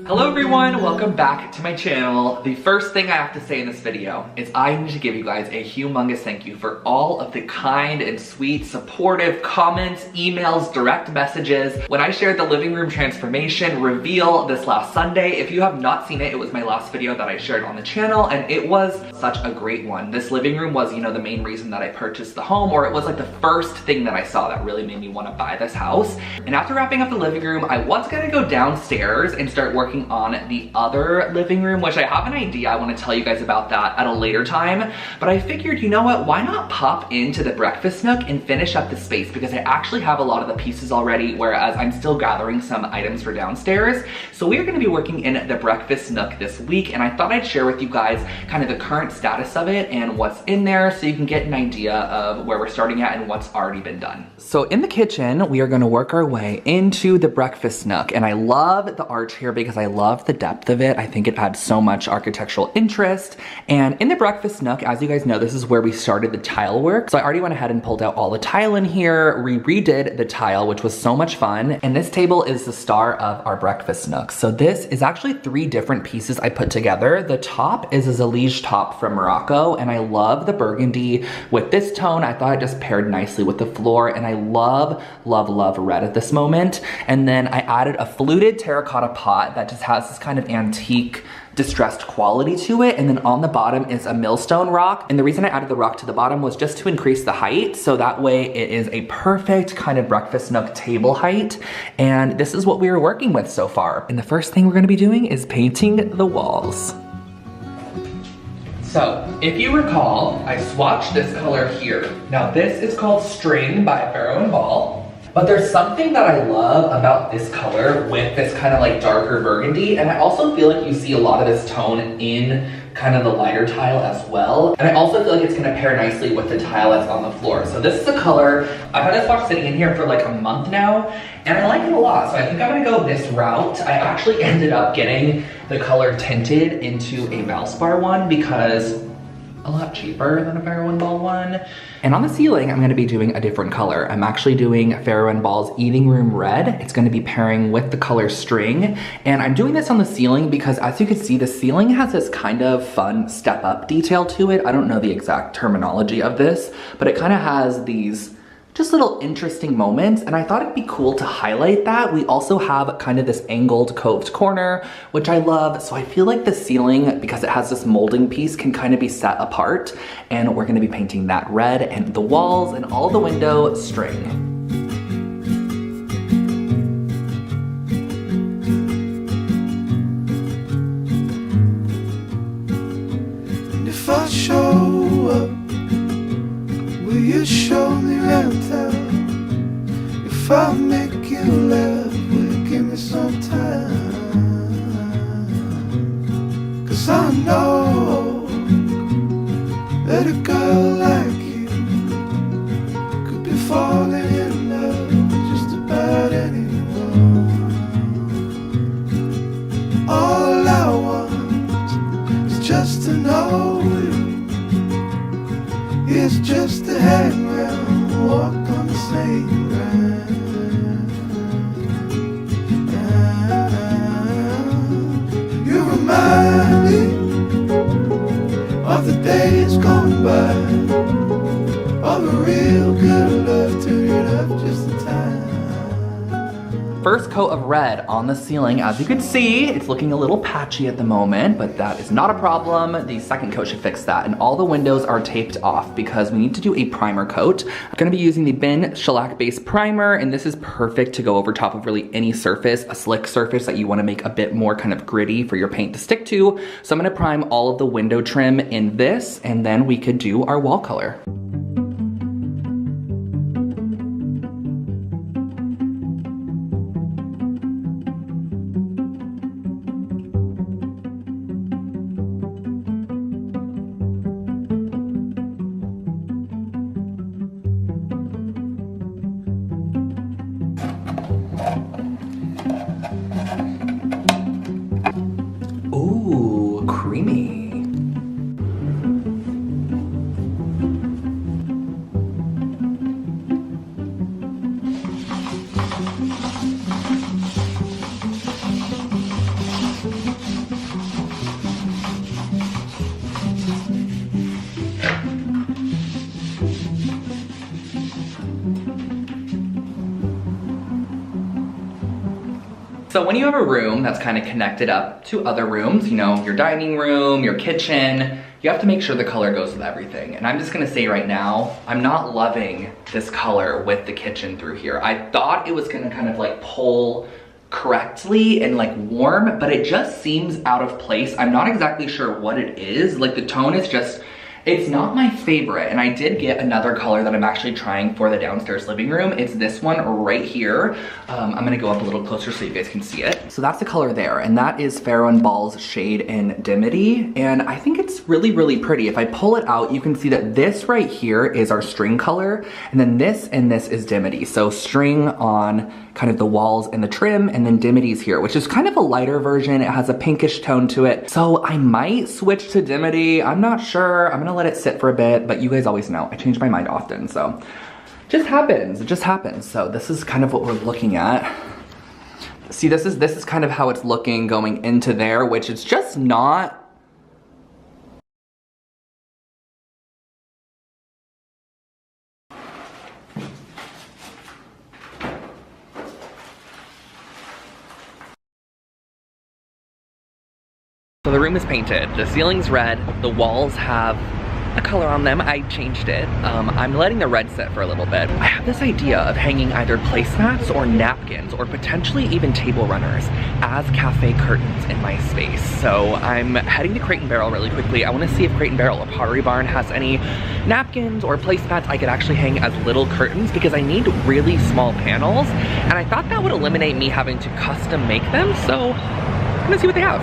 Hello everyone, welcome back to my channel. The first thing I have to say in this video is I need to give you guys a humongous thank you for all of the kind and sweet, supportive comments, emails, direct messages. When I shared the living room transformation reveal this last Sunday, if you have not seen it, it was my last video that I shared on the channel and it was such a great one. This living room was, the main reason that I purchased the home, or it was like the first thing that I saw that really made me want to buy this house. And after wrapping up the living room, I was gonna go downstairs and start working on the other living room, which I have an idea. I want to tell you guys about that at a later time, but I figured, you know what, why not pop into the breakfast nook and finish up the space, because I actually have a lot of the pieces already, whereas I'm still gathering some items for downstairs. So we are going to be working in the breakfast nook this week, and I thought I'd share with you guys kind of the current status of it and what's in there so you can get an idea of where we're starting at and what's already been done. So in the kitchen, we are going to work our way into the breakfast nook, and I love the arch here because I love the depth of it. I think it adds so much architectural interest. And in the breakfast nook, as you guys know, this is where we started the tile work. So I already went ahead and pulled out all the tile in here. We redid the tile, which was so much fun. And this table is the star of our breakfast nook. So this is actually 3 different pieces I put together. The top is a Zalige top from Morocco, and I love the burgundy with this tone. I thought it just paired nicely with the floor, and I love, love, love red at this moment. And then I added a fluted terracotta pot that just has this kind of antique distressed quality to it, and then on the bottom is a millstone rock. And the reason I added the rock to the bottom was just to increase the height, so that way it is a perfect kind of breakfast nook table height. And this is what we are working with so far. And the first thing we're going to be doing is painting the walls. So, if you recall, I swatched this color here. Now this is called String by Farrow & Ball. But there's something that I love about this color with this kind of like darker burgundy, and I also feel like you see a lot of this tone in kind of the lighter tile as well. And I also feel like it's gonna pair nicely with the tile that's on the floor. So this is a color, I've had this watch sitting in here for like a month now, and I like it a lot. So I think I'm gonna go this route. I actually ended up getting the color tinted into a Valspar one because a lot cheaper than a Farrow & Ball one. And on the ceiling, I'm gonna be doing a different color. I'm actually doing Farrow & Ball's Eating Room Red. It's gonna be pairing with the color String. And I'm doing this on the ceiling because, as you can see, the ceiling has this kind of fun step up detail to it. I don't know the exact terminology of this, but it kind of has these just little interesting moments, and I thought it'd be cool to highlight that. We also have kind of this angled coved corner, which I love, so I feel like the ceiling, because it has this molding piece, can kind of be set apart, and we're gonna be painting that red, and the walls and all the window String. If I show up, will you show me rental? If I make you laugh, will you give me some time? Cause I know that a girl like you could be falling in love with just about anyone. All I want is just to know you. It's just to hang around, walk on the same ground. You remind me of the days gone by, of a real good love to it up just in time. First coat of red on the ceiling. As you can see, it's looking a little patchy at the moment, but that is not a problem. The second coat should fix that, and all the windows are taped off because we need to do a primer coat. I'm gonna be using the Bin Shellac Base Primer, and this is perfect to go over top of really any surface, a slick surface that you wanna make a bit more kind of gritty for your paint to stick to. So I'm gonna prime all of the window trim in this, and then we could do our wall color. Ooh, creamy. So when you have a room that's kind of connected up to other rooms, you know, your dining room, your kitchen, you have to make sure the color goes with everything. And I'm just gonna say right now, I'm not loving this color with the kitchen through here. I thought it was gonna kind of like pull correctly and like warm, but it just seems out of place. I'm not exactly sure what it is. Like the tone is just, it's not my favorite. And I did get another color that I'm actually trying for the downstairs living room. It's this one right here. I'm gonna go up a little closer so you guys can see it. So that's the color there, and that is Farrow & Ball's shade in Dimity. And I think it's really, really pretty. If I pull it out, you can see that this right here is our string color, and then this and this is Dimity. So string on kind of the walls and the trim, and then Dimity's here, which is kind of a lighter version. It has a pinkish tone to it. So I might switch to Dimity. I'm not sure. I'm gonna let it sit for a bit, but you guys always know I change my mind often, so it just happens. So this is kind of what we're looking at. See, this is kind of how it's looking going into there, which is just not. So the room is painted, the ceiling's red, the walls have a color on them. I changed it. I'm letting the red sit for a little bit. I have this idea of hanging either placemats or napkins or potentially even table runners as cafe curtains in my space. So I'm heading to Crate & Barrel really quickly. I want to see if Crate & Barrel or Pottery Barn has any napkins or placemats I could actually hang as little curtains, because I need really small panels, and I thought that would eliminate me having to custom make them. So I'm gonna see what they have.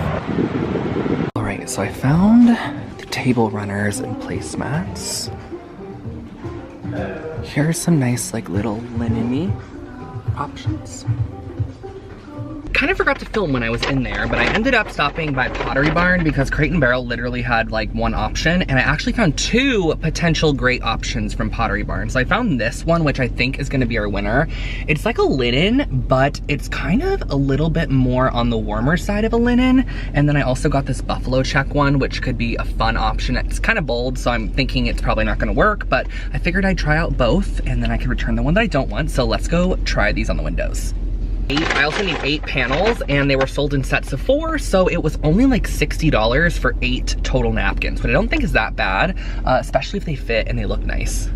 All right, so I found the table runners and placemats. Here's some nice like little linen-y options. Kind of forgot to film when I was in there, but I ended up stopping by Pottery Barn because Crate & Barrel literally had like one option, and I actually found two potential great options from Pottery Barn. So I found this one, which I think is gonna be our winner. It's like a linen, but it's kind of a little bit more on the warmer side of a linen. And then I also got this buffalo check one, which could be a fun option. It's kind of bold, so I'm thinking it's probably not gonna work, but I figured I'd try out both and then I could return the one that I don't want. So let's go try these on the windows. I also need 8 panels, and they were sold in sets of 4, so it was only like $60 for 8 total napkins, but I don't think is that bad, especially if they fit and they look nice.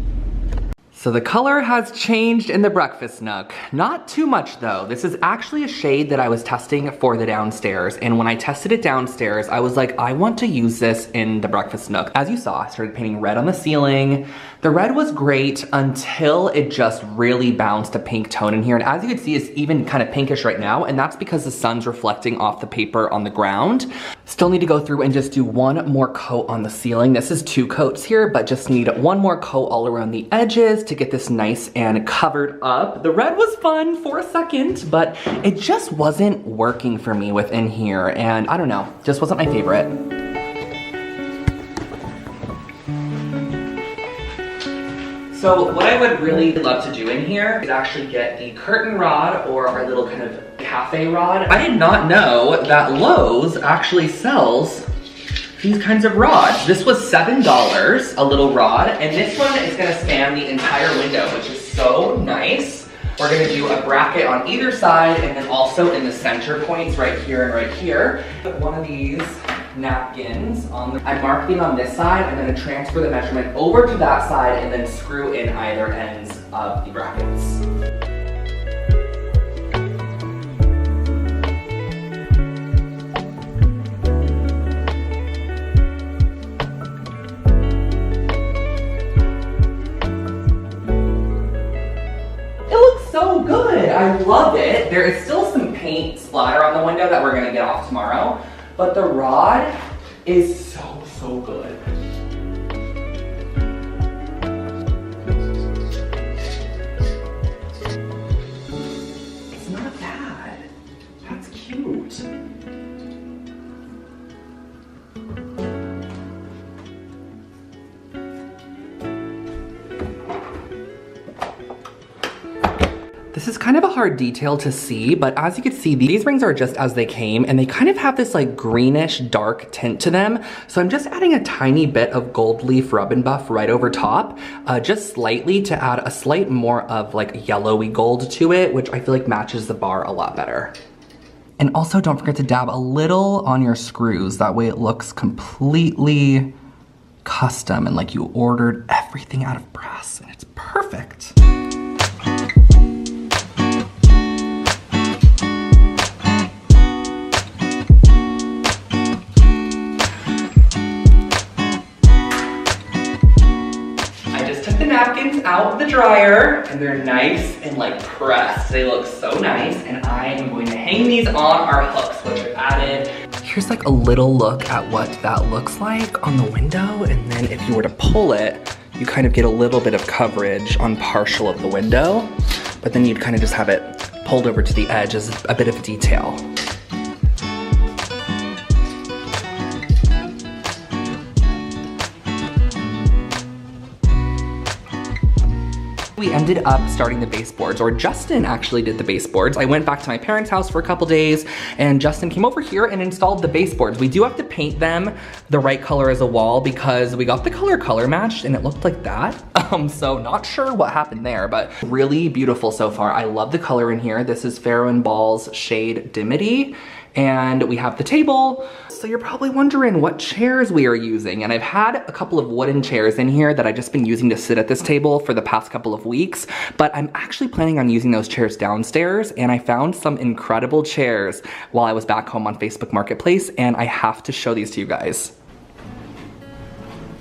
So the color has changed in the breakfast nook. Not too much though. This is actually a shade that I was testing for the downstairs, and when I tested it downstairs, I was like, I want to use this in the breakfast nook. As you saw, I started painting red on the ceiling. The red was great until it just really bounced a pink tone in here, and as you can see, it's even kind of pinkish right now, and that's because the sun's reflecting off the paper on the ground. Still need to go through and just do one more coat on the ceiling. This is 2 coats here, but just need one more coat all around the edges to get this nice and covered up. The red was fun for a second, but it just wasn't working for me within here, and I don't know, just wasn't my favorite. So what I would really love to do in here is actually get the curtain rod or our little kind of cafe rod. I did not know that Lowe's actually sells these kinds of rods. This was $7, a little rod, and this one is gonna span the entire window, which is so nice. We're gonna do a bracket on either side, and then also in the center points right here and right here. Put one of these napkins on the, I'm marking on this side. I'm gonna transfer the measurement over to that side and then screw in either ends of the brackets. So good, I love it. There is still some paint splatter on the window that we're gonna get off tomorrow, but the rod is so good. It's not bad, that's cute. This is kind of a hard detail to see, but as you can see, these rings are just as they came, and they kind of have this like greenish dark tint to them. So I'm just adding a tiny bit of gold leaf rub and buff right over top, just slightly to add a slight more of like yellowy gold to it, which I feel like matches the bar a lot better. And also don't forget to dab a little on your screws. That way it looks completely custom and like you ordered everything out of brass and it's perfect. Napkins out of the dryer and they're nice and like pressed. They look so nice and I am going to hang these on our hooks, which I've added. Here's like a little look at what that looks like on the window, and then if you were to pull it, you kind of get a little bit of coverage on partial of the window, but then you'd kind of just have it pulled over to the edge as a bit of detail. We ended up starting the baseboards, or Justin actually did the baseboards. I went back to my parents' house for a couple days and Justin came over here and installed the baseboards. We do have to paint them the right color as a wall because we got the color matched and it looked like that. So not sure what happened there, but really beautiful so far. I love the color in here. This is Farrow & Ball's shade Dimity. And we have the table. So you're probably wondering what chairs we are using. And I've had a couple of wooden chairs in here that I've just been using to sit at this table for the past couple of weeks, but I'm actually planning on using those chairs downstairs, and I found some incredible chairs while I was back home on Facebook Marketplace, and I have to show these to you guys.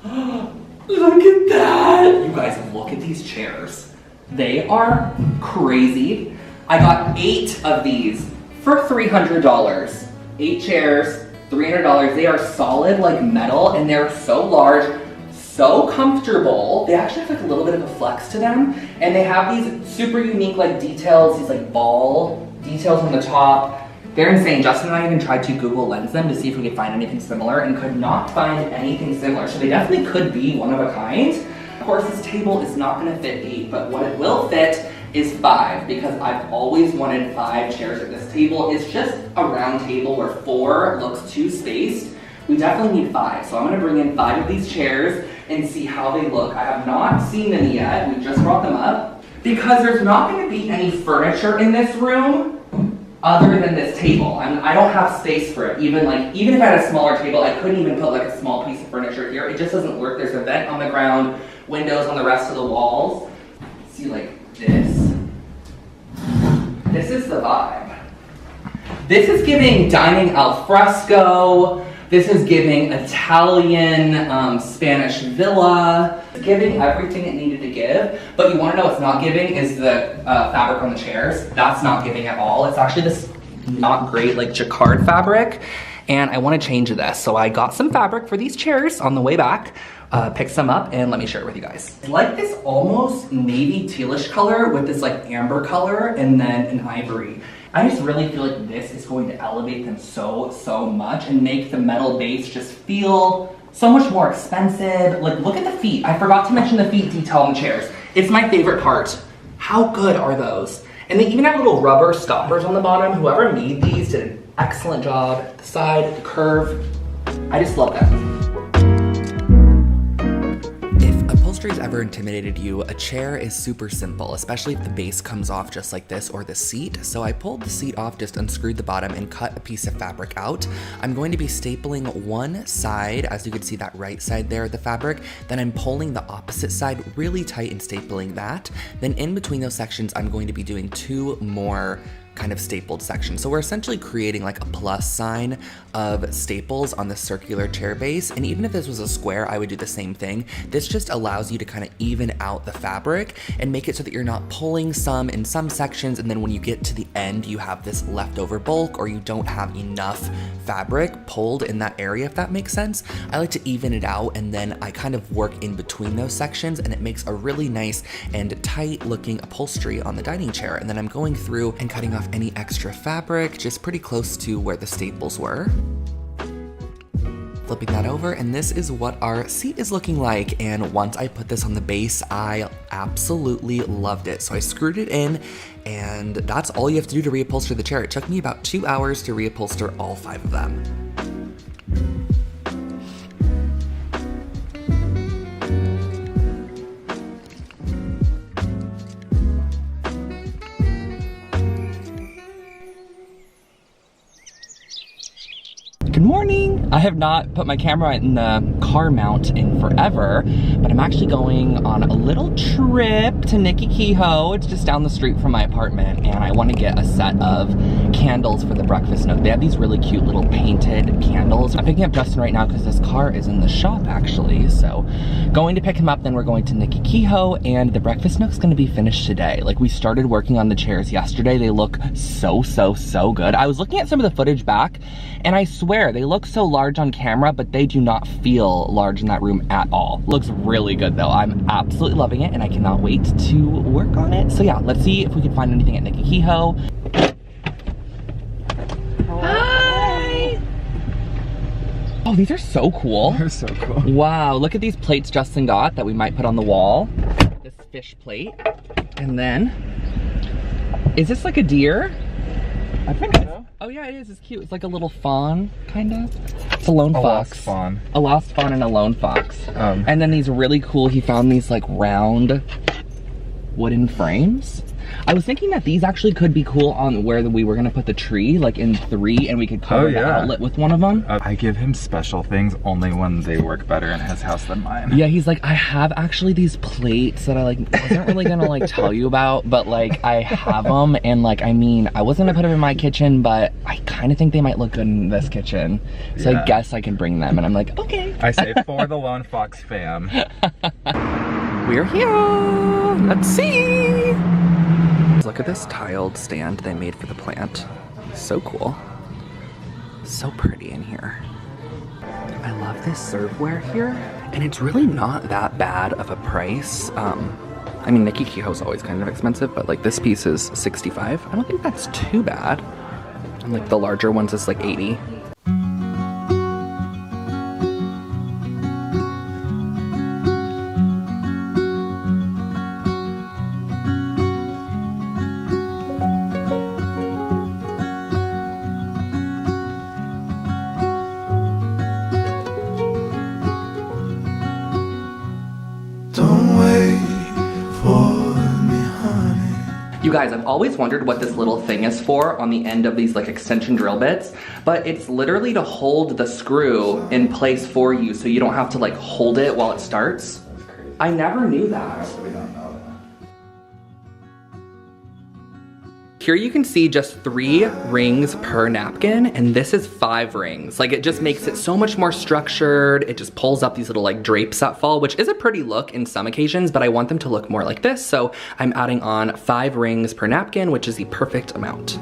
Look at that! You guys, look at these chairs. They are crazy. I got 8 of these for $300. 8 chairs, $300. They are solid like metal and they're so large, so comfortable. They actually have like a little bit of a flex to them, and they have these super unique like details, these like ball details on the top. They're insane. Justin and I even tried to Google Lens them to see if we could find anything similar and could not find anything similar. So they definitely could be one of a kind. Of course, this table is not gonna fit 8, but what it will fit is 5, because I've always wanted 5 chairs at this table. It's just a round table where 4 looks too spaced. We definitely need 5, so I'm gonna bring in 5 of these chairs and see how they look. I have not seen them yet. We just brought them up because there's not gonna be any furniture in this room other than this table. I don't have space for it. Even if I had a smaller table, I couldn't even put like a small piece of furniture here. It just doesn't work. There's a vent on the ground, windows on the rest of the walls. See, like this. This is the vibe. This is giving dining al fresco. This is giving Italian Spanish villa. It's giving everything it needed to give. But you want to know what's not giving is the fabric on the chairs. That's not giving at all. It's actually this not great like jacquard fabric. And I want to change this. So I got some fabric for these chairs on the way back. Pick some up and let me share it with you guys. I like this almost navy tealish color with this like amber color and then an ivory. I just really feel like this is going to elevate them so much and make the metal base just feel so much more expensive. Like, look at the feet. I forgot to mention the feet detail on the chairs. It's my favorite part. How good are those? And they even have little rubber stoppers on the bottom. Whoever made these did an excellent job. The side, the curve. I just love them. Upholstery's ever intimidated you, a chair is super simple, especially if the base comes off just like this, or the seat. So I pulled the seat off, just unscrewed the bottom and cut a piece of fabric out. I'm going to be stapling one side, as you can see that right side there of the fabric. Then I'm pulling the opposite side really tight and stapling that. Then in between those sections, I'm going to be doing 2 more kind of stapled section. So we're essentially creating like a plus sign of staples on the circular chair base. And even if this was a square, I would do the same thing. This just allows you to kind of even out the fabric and make it so that you're not pulling some in some sections, and then when you get to the end, you have this leftover bulk, or you don't have enough fabric pulled in that area, if that makes sense. I like to even it out, and then I kind of work in between those sections, and it makes a really nice and tight looking upholstery on the dining chair. And then I'm going through and cutting off any extra fabric, just pretty close to where the staples were. Flipping that over, and this is what our seat is looking like. And once I put this on the base, I absolutely loved it. So I screwed it in, and that's all you have to do to reupholster the chair. It took me about 2 hours to reupholster all 5 of them. Good morning. I have not put my camera in the car mount in forever, but I'm actually going on a little trip to Nikki Kehoe. It's just down the street from my apartment, and I want to get a set of candles for the breakfast nook. They have these really cute little painted candles. I'm picking up Justin right now because this car is in the shop actually, so going to pick him up, then we're going to Nikki Kehoe, and the breakfast nook's going to be finished today. Like, we started working on the chairs yesterday. They look so good. I was looking at some of the footage back, and I swear they look so large on camera, but they do not feel large in that room at all. Looks really good though. I'm absolutely loving it, and I cannot wait to work on it. So yeah, let's see if we can find anything at Nikki Kehoe. Hi! Oh, these are so cool. They're so cool. Wow, look at these plates Justin got that we might put on the wall. This fish plate. And then, is this like a deer? I think so. Oh yeah, it is. It's cute. It's like a little fawn, kind of. It's a lone fox. Lost fawn. A lost fawn and a lone fox. And then these really cool, he found these like round wooden frames. I was thinking that these actually could be cool on where we were gonna put the tree, like in 3, and we could cover the outlet with one of them. I give him special things only when they work better in his house than mine. Yeah, he's like, I have actually these plates that I like wasn't really gonna like tell you about, but like I have them, and like, I mean, I wasn't gonna put them in my kitchen, but I kind of think they might look good in this kitchen. So I guess I can bring them, and I'm like, okay. I say for the Lone Fox fam. We're here. Let's see. Look at this tiled stand they made for the plant. So cool. So pretty in here. I love this serveware here, and it's really not that bad of a price. I mean, Nikki Kehoe's always kind of expensive, but like this piece is $65. I don't think that's too bad. And like the larger ones is like $80. You guys, I've always wondered what this little thing is for on the end of these like extension drill bits, but it's literally to hold the screw in place for you so you don't have to like hold it while it starts. That's crazy. I never knew that. We don't know that. Here you can see just 3 rings per napkin, and this is 5 rings. Like, it just makes it so much more structured. It just pulls up these little like drapes that fall, which is a pretty look in some occasions, but I want them to look more like this. So I'm adding on 5 rings per napkin, which is the perfect amount.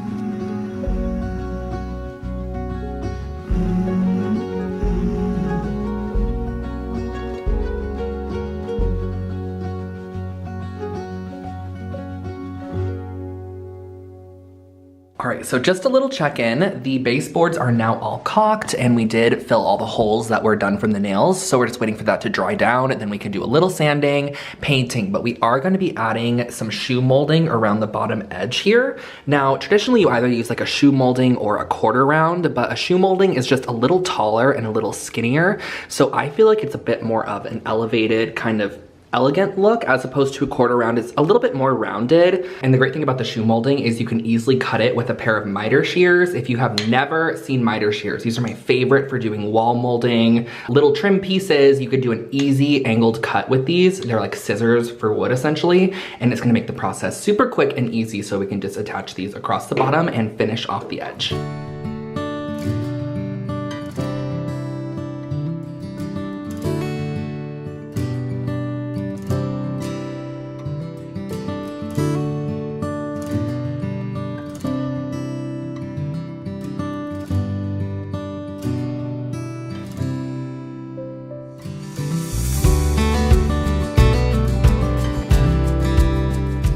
All right, so just a little check-in. The baseboards are now all caulked, and we did fill all the holes that were done from the nails. So we're just waiting for that to dry down, and then we can do a little sanding, painting, but we are gonna be adding some shoe molding around the bottom edge here. Now, traditionally you either use like a shoe molding or a quarter round, but a shoe molding is just a little taller and a little skinnier. So I feel like it's a bit more of an elevated kind of elegant look as opposed to a quarter round. It's a little bit more rounded. And the great thing about the shoe molding is you can easily cut it with a pair of miter shears. If you have never seen miter shears, these are my favorite for doing wall molding, little trim pieces. You could do an easy angled cut with these. They're like scissors for wood essentially, and it's gonna make the process super quick and easy, so we can just attach these across the bottom and finish off the edge.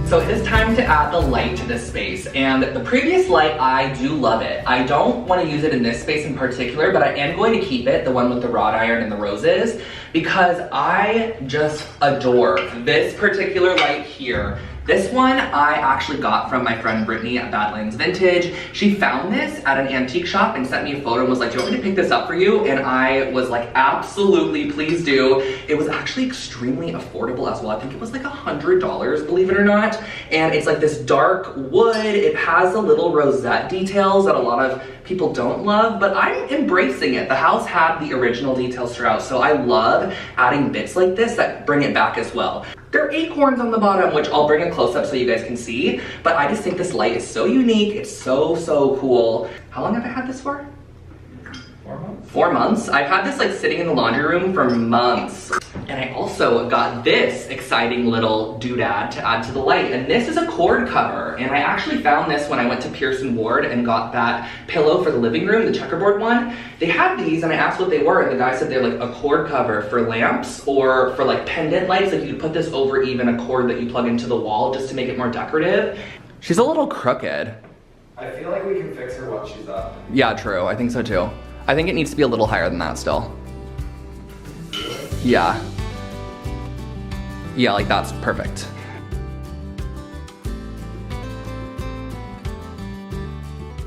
So it is time to add the light to this space, and the previous light, I do love it. I don't want to use it in this space in particular, but I am going to keep it, the one with the wrought iron and the roses, because I just adore this particular light here. This one I actually got from my friend Brittany at Badlands Vintage. She found this at an antique shop and sent me a photo and was like, do you want me to pick this up for you? And I was like, absolutely, please do. It was actually extremely affordable as well. I think it was like $100, believe it or not. And it's like this dark wood. It has the little rosette details that a lot of people don't love, but I'm embracing it. The house had the original details throughout, so I love adding bits like this that bring it back as well. There are acorns on the bottom, which I'll bring a close up so you guys can see, but I just think this light is so unique. It's so, so cool. How long have I had this for? 4 months. 4 months? I've had this like sitting in the laundry room for months. And I also got this exciting little doodad to add to the light. And this is a cord cover. And I actually found this when I went to Pearson Ward and got that pillow for the living room, the checkerboard one. They had these and I asked what they were. And the guy said they're like a cord cover for lamps or for like pendant lights. Like you could put this over even a cord that you plug into the wall just to make it more decorative. She's a little crooked. I feel like we can fix her while she's up. Yeah, true. I think so too. I think it needs to be a little higher than that still. Yeah. Yeah, like that's perfect.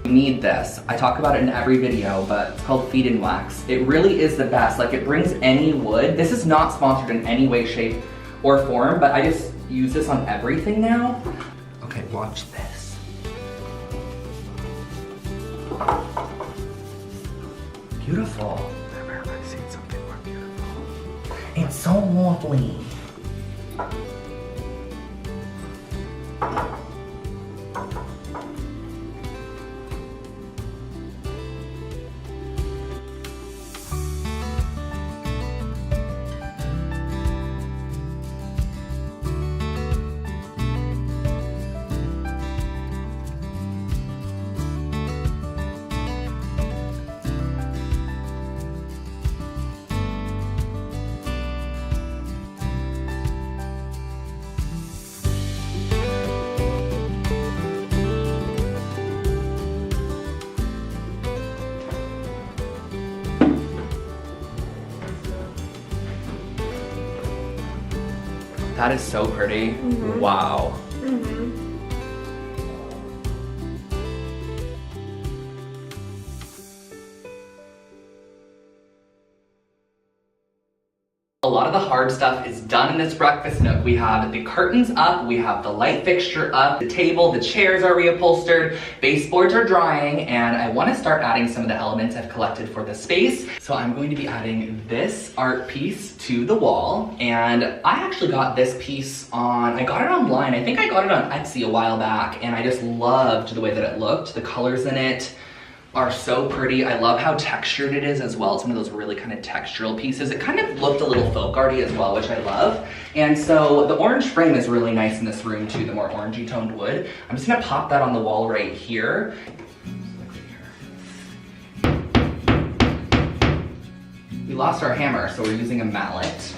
You need this. I talk about it in every video, but it's called Feed and Wax. It really is the best. Like it brings any wood. This is not sponsored in any way, shape, or form, but I just use this on everything now. Okay, watch this. Beautiful. I've never seen something more beautiful. It's so lovely. That is so pretty. Mm-hmm. Wow. Mm-hmm. A lot of the hard stuff is done in this breakfast nook. We have the curtains up, we have the light fixture up, the table, the chairs are reupholstered, baseboards are drying, and I want to start adding some of the elements I've collected for the space. So I'm going to be adding this art piece to the wall, and I actually got this piece I got it online. I think I got it on Etsy a while back, and I just loved the way that it looked. The colors in it are so pretty. I love how textured it is as well. It's one of those really kind of textural pieces. It kind of looked a little folk arty as well, which I love. And so the orange frame is really nice in this room too, the more orangey toned wood. I'm just gonna pop that on the wall right here. We lost our hammer, so we're using a mallet.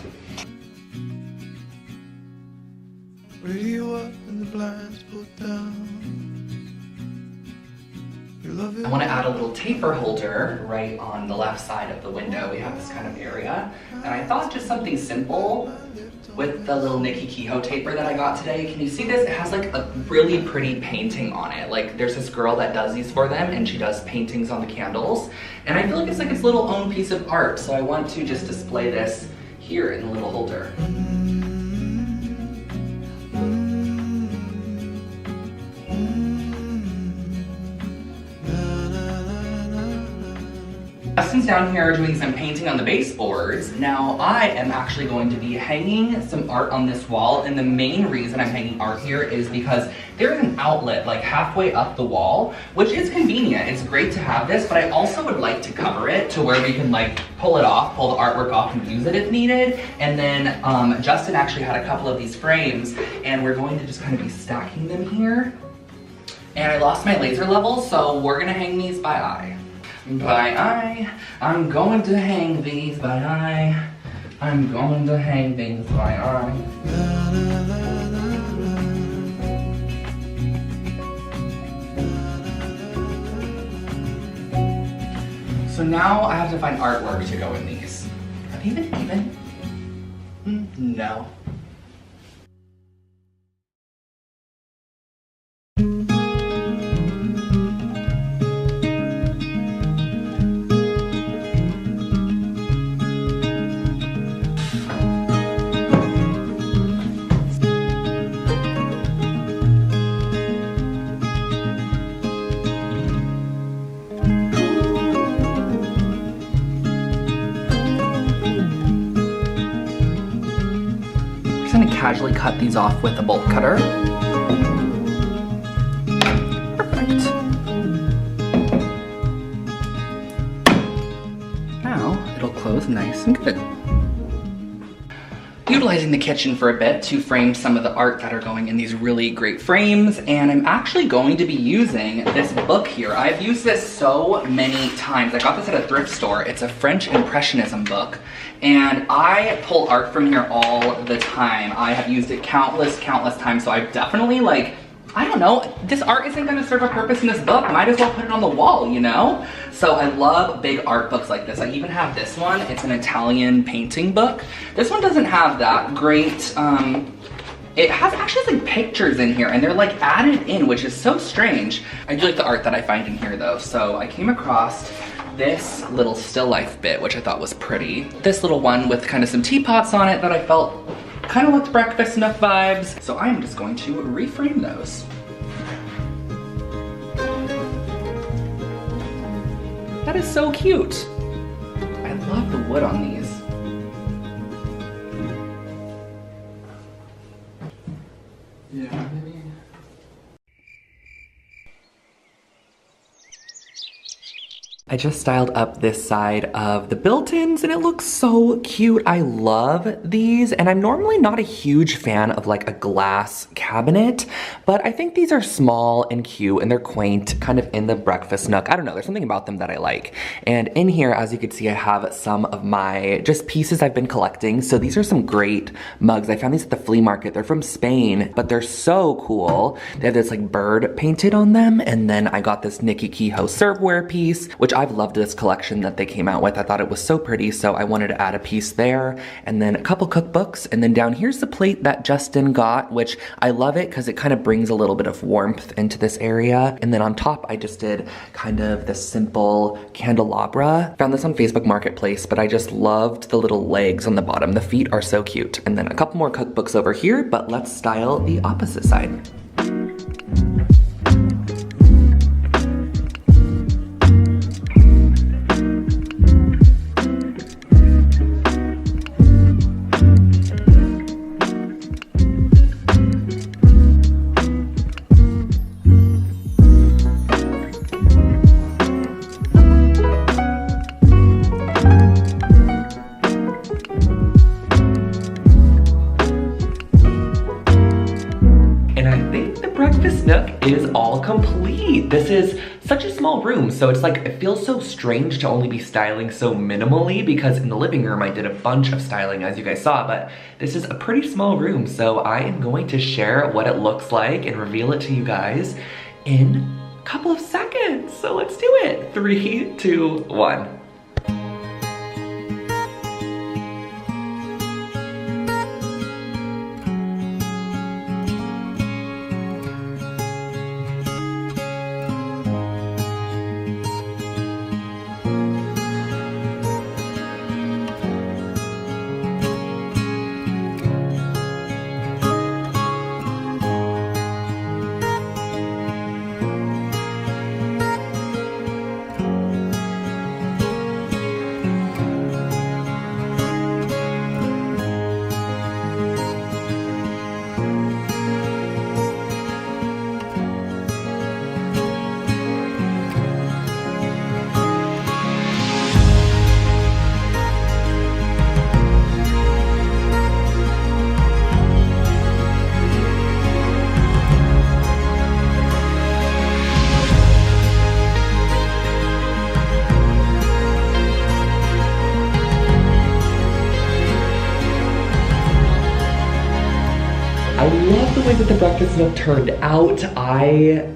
Radio up and the blinds pulled down. I want to add a little taper holder right on the left side of the window. We have this kind of area. And I thought just something simple with the little Nikki Kehoe taper that I got today. Can you see this? It has like a really pretty painting on it. Like there's this girl that does these for them and she does paintings on the candles. And I feel like it's like its little own piece of art. So I want to just display this here in the little holder. Justin's down here doing some painting on the baseboards. Now I am actually going to be hanging some art on this wall, and the main reason I'm hanging art here is because there's an outlet like halfway up the wall, which is convenient. It's great to have this, but I also would like to cover it to where we can like pull it off, pull the artwork off and use it if needed. And then Justin actually had a couple of these frames and we're going to just kind of be stacking them here. And I lost my laser level, so we're gonna hang these by eye. By eye, I'm going to hang these by eye. I'm going to hang things by eye. So now I have to find artwork to go in these. Are they even? No. casually cut these off with a bolt cutter. Perfect. Now it'll close nice and good. Utilizing the kitchen for a bit to frame some of the art that are going in these really great frames, and I'm actually going to be using this book here. I've used this so many times. I got this at a thrift store. It's a French Impressionism book, and I pull art from here all the time. I have used it countless times, so I've definitely, like, I don't know, this art isn't gonna serve a purpose in this book. Might as well put it on the wall, you know? So I love big art books like this. I even have this one. It's an Italian painting book. This one doesn't have that great, it has actually like pictures in here and they're like added in, which is so strange. I do like the art that I find in here though. So I came across this little still life bit, which I thought was pretty. This little one with kind of some teapots on it that I felt kind of looked breakfast Nook vibes. So I'm just going to reframe those. That is so cute. I love the wood on these. Yeah, maybe. I just styled up this side of the built-ins and it looks so cute. I love these, and I'm normally not a huge fan of like a glass cabinet, but I think these are small and cute and they're quaint, kind of in the breakfast nook. I don't know, there's something about them that I like. And in here, as you can see, I have some of my just pieces I've been collecting. So these are some great mugs. I found these at the flea market. They're from Spain, but they're so cool. They have this like bird painted on them. And then I got this Nikki Kehoe serveware piece, which I've loved this collection that they came out with. I thought it was so pretty, so I wanted to add a piece there. And then a couple cookbooks. And then down here's the plate that Justin got, which I love it because it kind of brings a little bit of warmth into this area. And then on top, I just did kind of the simple candelabra. Found this on Facebook Marketplace, but I just loved the little legs on the bottom. The feet are so cute. And then a couple more cookbooks over here, but let's style the opposite side. Is all complete. This is such a small room, so it's like, it feels so strange to only be styling so minimally, because in the living room I did a bunch of styling as you guys saw, but this is a pretty small room, so I am going to share what it looks like and reveal it to you guys in a couple of seconds. So let's do it. 3, 2, 1. I love the way that the breakfast nook turned out. I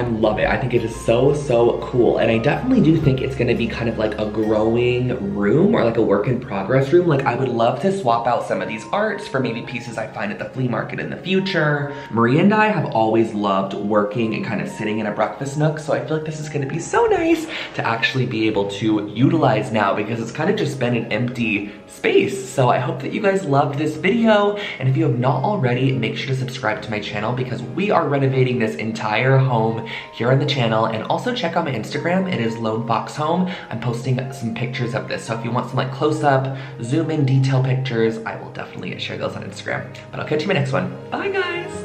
love it. I think it is so cool. And I definitely do think it's gonna be kind of like a growing room, or like a work in progress room. Like, I would love to swap out some of these arts for maybe pieces I find at the flea market in the future. Maria and I have always loved working and kind of sitting in a breakfast nook, so I feel like this is gonna be so nice to actually be able to utilize now, because it's kind of just been an empty space. So I hope that you guys loved this video, and if you have not already, make sure to subscribe to my channel, because we are renovating this entire home home here on the channel. And also check out my Instagram. It is Lone Fox Home. I'm posting some pictures of this. So if you want some like close-up, zoom in detail pictures, I will definitely share those on Instagram. But I'll catch you in my next one. Bye guys.